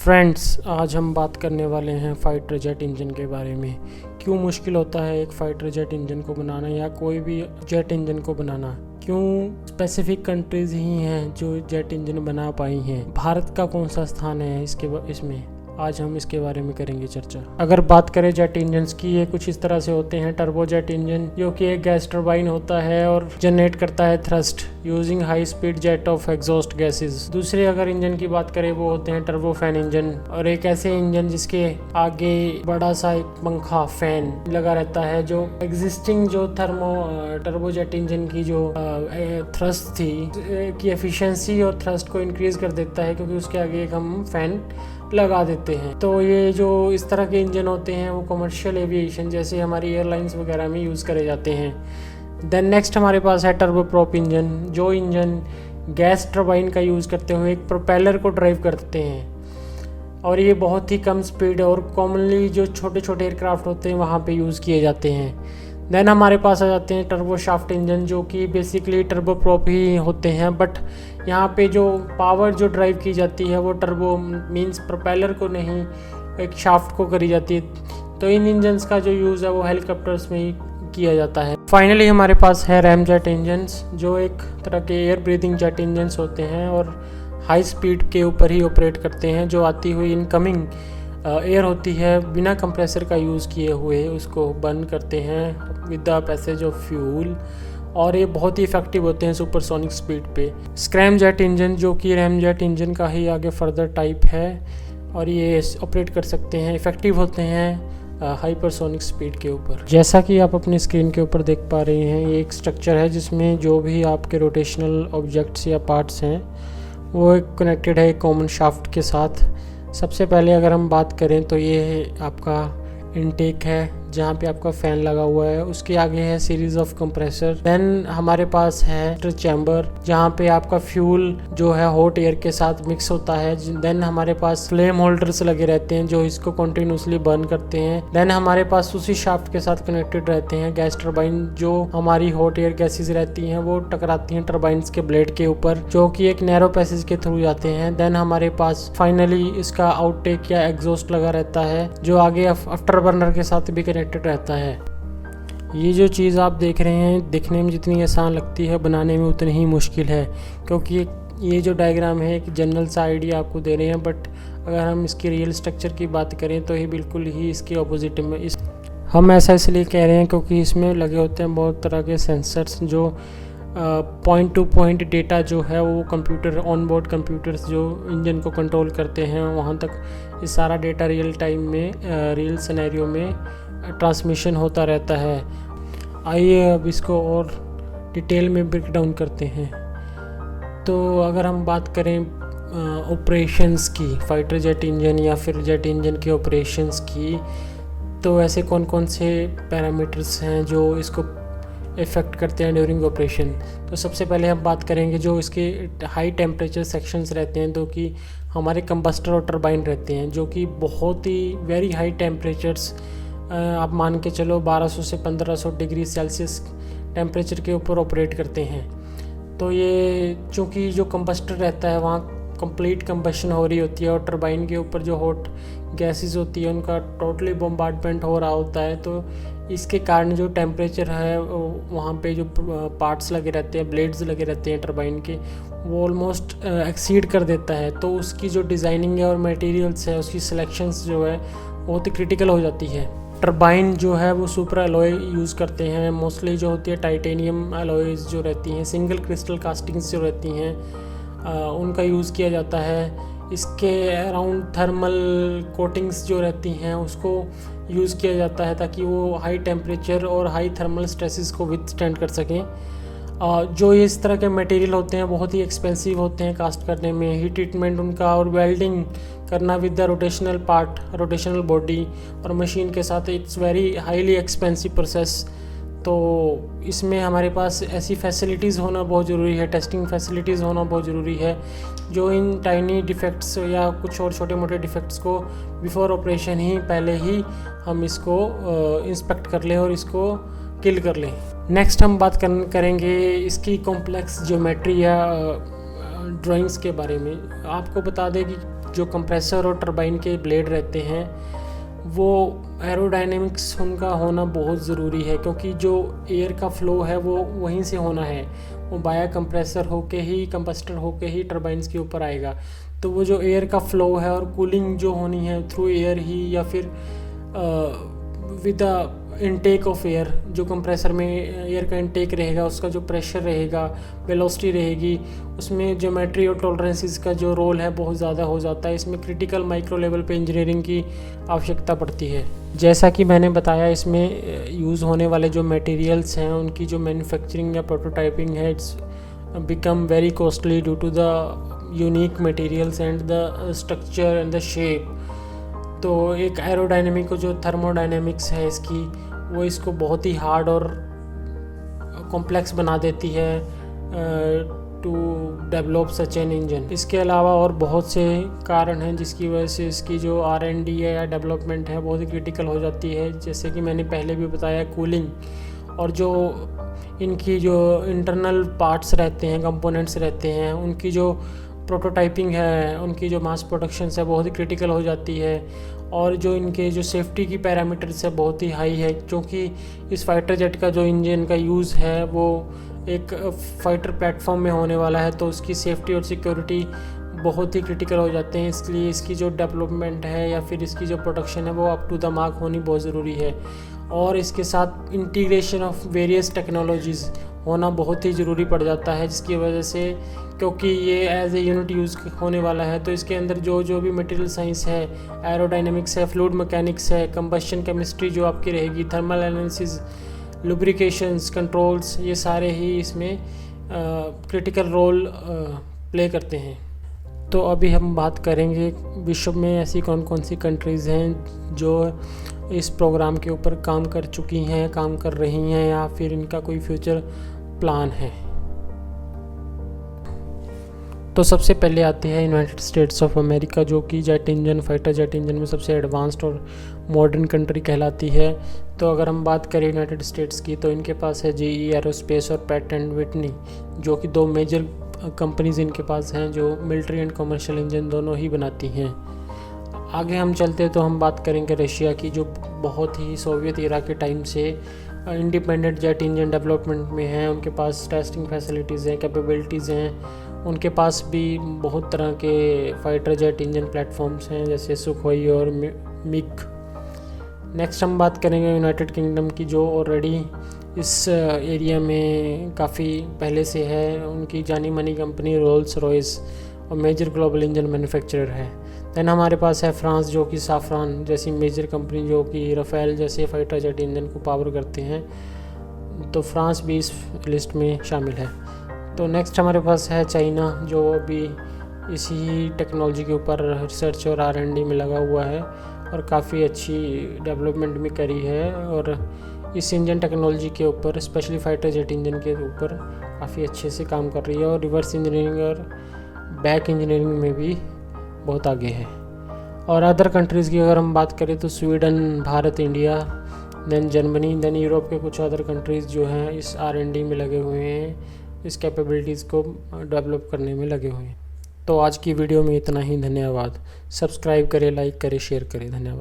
Friends, आज हम बात करने वाले हैं फाइटर जेट इंजन के बारे में। क्यों मुश्किल होता है एक फाइटर जेट इंजन को बनाना या कोई भी जेट इंजन को बनाना। क्यों स्पेसिफिक कंट्रीज़ ही हैं जो जेट इंजन बना पाई हैं। भारत का कौन सा स्थान है इसमें। आज हम इसके बारे में करेंगे चर्चा। अगर बात करें जेट इंजन्स की, ये कुछ इस तरह से होते हैं। टर्बो जेट इंजन जो कि एक गैस टरबाइन होता है और जनरेट करता है thrust using high speed jet of exhaust gases. दूसरे अगर इंजन की बात करें वो होते हैं टर्बो फैन इंजन, और एक ऐसे इंजन जिसके आगे बड़ा सा एक पंखा फैन लगा रहता है, जो एग्जिस्टिंग जो टर्बो जेट इंजन की जो थ्रस्ट थी की एफिशिएंसी और थ्रस्ट को इंक्रीज कर देता है, क्योंकि उसके आगे एक हम फैन लगा देते हैं। तो ये जो इस तरह के इंजन होते हैं वो कमर्शियल एविएशन जैसे हमारी एयरलाइंस वगैरह में यूज़ करे जाते हैं। देन नेक्स्ट हमारे पास है टर्बो प्रोप इंजन, जो इंजन गैस टरबाइन का यूज़ करते हुए एक प्रोपेलर को ड्राइव करते हैं, और ये बहुत ही कम स्पीड और कॉमनली जो छोटे छोटे एयरक्राफ्ट होते हैं वहाँ पे यूज़ किए जाते हैं। देन हमारे पास आ जाते हैं टर्बो शाफ्ट इंजन, जो कि बेसिकली टर्बो प्रोप ही होते हैं, बट यहाँ पे जो पावर जो ड्राइव की जाती है वो टर्बो मींस प्रोपेलर को नहीं, एक शाफ्ट को करी जाती है। तो इन इंजन्स का जो यूज़ है वो हेलीकॉप्टर्स में ही किया जाता है। फाइनली हमारे पास है रैम जेट इंजन्स, जो एक तरह के एयर ब्रीदिंग जेट इंजन्स होते हैं और हाई स्पीड के ऊपर ही ऑपरेट करते हैं। जो आती हुई इनकमिंग एयर होती है बिना कंप्रेसर का यूज़ किए हुए उसको बर्न करते हैं with the passage of fuel, और ये बहुत ही इफेक्टिव होते हैं सुपरसोनिक स्पीड पे। स्क्रैम जेट इंजन जो कि रैम जेट इंजन का ही आगे फर्दर टाइप है, और ये ऑपरेट कर सकते हैं, इफेक्टिव होते हैं हाइपरसोनिक स्पीड के ऊपर। जैसा कि आप अपनी स्क्रीन के ऊपर देख पा रहे हैं, ये एक स्ट्रक्चर है जिसमें जो भी आपके रोटेशनल ऑब्जेक्ट्स या पार्ट्स हैं वो कनेक्टेड है एक कॉमन शाफ्ट के साथ। सबसे पहले अगर हम बात करें तो ये आपका इनटेक है जहाँ पे आपका फ़ैन लगा हुआ है, उसके आगे है सीरीज ऑफ कंप्रेसर। देन हमारे पास है चैम्बर जहाँ पे आपका फ्यूल जो है हॉट एयर के साथ मिक्स होता है। देन हमारे पास फ्लेम होल्डर्स लगे रहते हैं जो इसको कंटिन्यूसली बर्न करते हैं। देन हमारे पास उसी शाफ्ट के साथ कनेक्टेड रहते हैं गैस टरबाइन, जो हमारी हॉट एयर गैसेज रहती हैं वो टकराती हैं टरबाइंस के ब्लेड के ऊपर, जो कि एक नैरो पैसेज के थ्रू जाते हैं। देन हमारे पास फाइनली इसका आउटटेक या एग्जॉस्ट लगा रहता है, जो आगे आफ्टर बर्नर के साथ भी कनेक्टेड रहता है। ये जो चीज़ आप देख रहे हैं दिखने में जितनी आसान लगती है बनाने में उतनी ही मुश्किल है, क्योंकि ये जो डायग्राम है एक जनरल सा आइडिया आपको दे रहे हैं, बट अगर हम इसकी रियल स्ट्रक्चर की बात करें तो ये बिल्कुल ही इसके ऑपोजिट में। हम ऐसा इसलिए कह रहे हैं क्योंकि इसमें लगे होते हैं बहुत तरह के सेंसर्स, जो पॉइंट टू पॉइंट डेटा जो है वो कंप्यूटर ऑन बोर्ड कंप्यूटर्स जो इंजन को कंट्रोल करते हैं वहाँ तक ये सारा डेटा रियल टाइम में रियल सिनेरियो में ट्रांसमिशन होता रहता है। आइए अब इसको और डिटेल में ब्रेक डाउन करते हैं। तो अगर हम बात करें ऑपरेशंस की, फाइटर जेट इंजन या फिर जेट इंजन के ऑपरेशंस की, तो ऐसे कौन कौन से पैरामीटर्स हैं जो इसको इफ़ेक्ट करते हैं ड्यूरिंग ऑपरेशन। तो सबसे पहले हम बात करेंगे जो इसके हाई टेम्परेचर सेक्शंस रहते हैं, जो कि हमारे कंबस्टर और टरबाइन रहते हैं, जो कि बहुत ही वेरी हाई टेम्परेचर्स आप मान के चलो 1200 से 1500 डिग्री सेल्सियस टेम्परेचर के ऊपर ऑपरेट करते हैं। तो ये चूँकि जो कंबस्टर रहता है वहाँ कंप्लीट कंबशन हो रही होती है, और टरबाइन के ऊपर जो हॉट गैसेस होती है उनका टोटली बम्बार्डमेंट हो रहा होता है, तो इसके कारण जो टेम्परेचर है वहाँ पे जो पार्ट्स लगे रहते हैं, ब्लेड्स लगे रहते हैं टरबाइन के, वो ऑलमोस्ट एक्सीड कर देता है। तो उसकी जो डिज़ाइनिंग है और मटेरियल्स है उसकी सिलेक्शंस जो है बहुत ही क्रिटिकल हो जाती है। टरबाइन जो है वो सुपर एलॉय यूज़ करते हैं, मोस्टली जो होती है टाइटेनियम एलॉयज़ जो रहती हैं, सिंगल क्रिस्टल कास्टिंग्स जो रहती हैं उनका यूज़ किया जाता है। इसके अराउंड थर्मल कोटिंग्स जो रहती हैं उसको यूज़ किया जाता है ताकि वो हाई टेम्परेचर और हाई थर्मल स्ट्रेसेस को विथस्टैंड कर सकें। जो इस तरह के मटेरियल होते हैं बहुत ही एक्सपेंसिव होते हैं कास्ट करने में, हीट ट्रीटमेंट उनका और वेल्डिंग करना विद द रोटेशनल बॉडी और मशीन के साथ, it's very highly expensive process. तो इसमें हमारे पास ऐसी फैसिलिटीज़ होना बहुत ज़रूरी है, टेस्टिंग फैसिलिटीज़ होना बहुत ज़रूरी है, जो इन टाइनी डिफेक्ट्स या कुछ और छोटे मोटे डिफेक्ट्स को बिफोर ऑपरेशन ही पहले ही हम इसको इंस्पेक्ट कर लें और इसको किल कर लें। नेक्स्ट हम बात करेंगे इसकी कॉम्प्लेक्स ज्योमेट्री या ड्राइंग्स के बारे में। आपको बता दें कि जो कंप्रेसर और टरबाइन के ब्लेड रहते हैं वो एरोडायनेमिक्स उनका होना बहुत ज़रूरी है, क्योंकि जो एयर का फ़्लो है वो वहीं से होना है, वो बाया कंप्रेसर होके ही कंबस्टर होके ही टरबाइन्स के ऊपर आएगा। तो वो जो एयर का फ़्लो है और कूलिंग जो होनी है थ्रू एयर ही, या फिर with the intake of air, जो कंप्रेसर में एयर का इनटेक रहेगा उसका जो प्रेशर रहेगा, वेलोसिटी रहेगी, उसमें ज्योमेट्री और टॉलरेंसेस का जो रोल है बहुत ज़्यादा हो जाता है। इसमें क्रिटिकल माइक्रो लेवल पे इंजीनियरिंग की आवश्यकता पड़ती है। जैसा कि मैंने बताया, इसमें यूज़ होने वाले जो मटेरियल्स हैं उनकी जो मैन्युफैक्चरिंग या प्रोटोटाइपिंग है it's become very costly due to the unique materials and the structure and the shape. तो एक एरोडायनेमिक जो थर्मोडायनेमिक्स है इसकी, वो इसको बहुत ही हार्ड और कॉम्प्लेक्स बना देती है to develop such an engine. इसके अलावा और बहुत से कारण हैं जिसकी वजह से इसकी जो R&D है या डेवलपमेंट है बहुत ही क्रिटिकल हो जाती है। जैसे कि मैंने पहले भी बताया, कूलिंग और जो इनकी जो इंटरनल पार्ट्स रहते हैं, कंपोनेंट्स रहते हैं, उनकी जो प्रोटोटाइपिंग है, उनकी जो मास प्रोडक्शन है बहुत ही क्रिटिकल हो जाती है। और जो इनके जो सेफ्टी की पैरामीटर्स है बहुत ही हाई है, क्योंकि इस फाइटर जेट का जो इंजन का यूज़ है वो एक फाइटर प्लेटफॉर्म में होने वाला है, तो उसकी सेफ्टी और सिक्योरिटी बहुत ही क्रिटिकल हो जाते हैं। इसलिए इसकी जो डेवलपमेंट है या फिर इसकी जो प्रोडक्शन है वो अप टू द मार्क होनी बहुत ज़रूरी है। और इसके साथ इंटीग्रेशन ऑफ वेरियस टेक्नोलॉजीज़ होना बहुत ही ज़रूरी पड़ जाता है, जिसकी वजह से, क्योंकि ये एज ए यूनिट यूज़ होने वाला है, तो इसके अंदर जो भी मटेरियल साइंस है, एरोडायनेमिक्स है, फ्लूइड मैकेनिक्स है, कंबशन केमिस्ट्री जो आपकी रहेगी, थर्मल एनालिसिस, लुब्रिकेशंस, कंट्रोल्स, ये सारे ही इसमें क्रिटिकल रोल प्ले करते हैं। तो अभी हम बात करेंगे विश्व में ऐसी कौन कौन सी कंट्रीज़ हैं जो इस प्रोग्राम के ऊपर काम कर चुकी हैं, काम कर रही हैं, या फिर इनका कोई फ्यूचर प्लान है। तो सबसे पहले आती है यूनाइटेड स्टेट्स ऑफ अमेरिका, जो कि jet engine, fighter jet engine में सबसे एडवांस्ड और मॉडर्न कंट्री कहलाती है। तो अगर हम बात करें यूनाइटेड स्टेट्स की, तो इनके पास है GE एरोस्पेस और पैट एंड विटनी, जो कि दो मेजर कंपनीज इनके पास हैं जो मिलिट्री एंड कमर्शियल इंजन दोनों ही बनाती हैं। आगे हम चलते हैं तो हम बात करेंगे रशिया की, जो बहुत ही सोवियत एरा के टाइम से इंडिपेंडेंट जेट इंजन डेवलपमेंट में है। उनके पास टेस्टिंग फैसिलिटीज़ हैं, कैपेबिलिटीज़ हैं, उनके पास भी बहुत तरह के फाइटर जेट इंजन प्लेटफॉर्म्स हैं जैसे सुखोई और मिग। नेक्स्ट हम बात करेंगे यूनाइटेड किंगडम की, जो ऑलरेडी इस एरिया में काफ़ी पहले से है। उनकी जानी मानी कंपनी रोल्स रॉयस और मेजर ग्लोबल इंजन मैन्युफैक्चरर है। दैन हमारे पास है फ्रांस, जो कि साफरान जैसी मेजर कंपनी जो कि राफेल जैसे फाइटर जेट इंजन को पावर करते हैं, तो फ्रांस भी इस लिस्ट में शामिल है। तो नेक्स्ट हमारे पास है चाइना, जो अभी इसी टेक्नोलॉजी के ऊपर रिसर्च और R&D में लगा हुआ है और काफ़ी अच्छी डेवलपमेंट भी करी है, और इस इंजन टेक्नोलॉजी के ऊपर, स्पेशली फाइटर जेट इंजन के ऊपर काफ़ी अच्छे से काम कर रही है, और रिवर्स इंजीनियरिंग और बैक इंजीनियरिंग में भी बहुत आगे है। और अदर कंट्रीज़ की अगर हम बात करें तो Sweden, Bharat, India, then Germany, then Europe के कुछ अदर कंट्रीज़ जो हैं इस R&D में लगे हुए हैं, इस कैपेबिलिटीज़ को डेवलप करने में लगे हुए हैं। तो आज की वीडियो में इतना ही। धन्यवाद। सब्सक्राइब करें, लाइक करें, शेयर करें। धन्यवाद।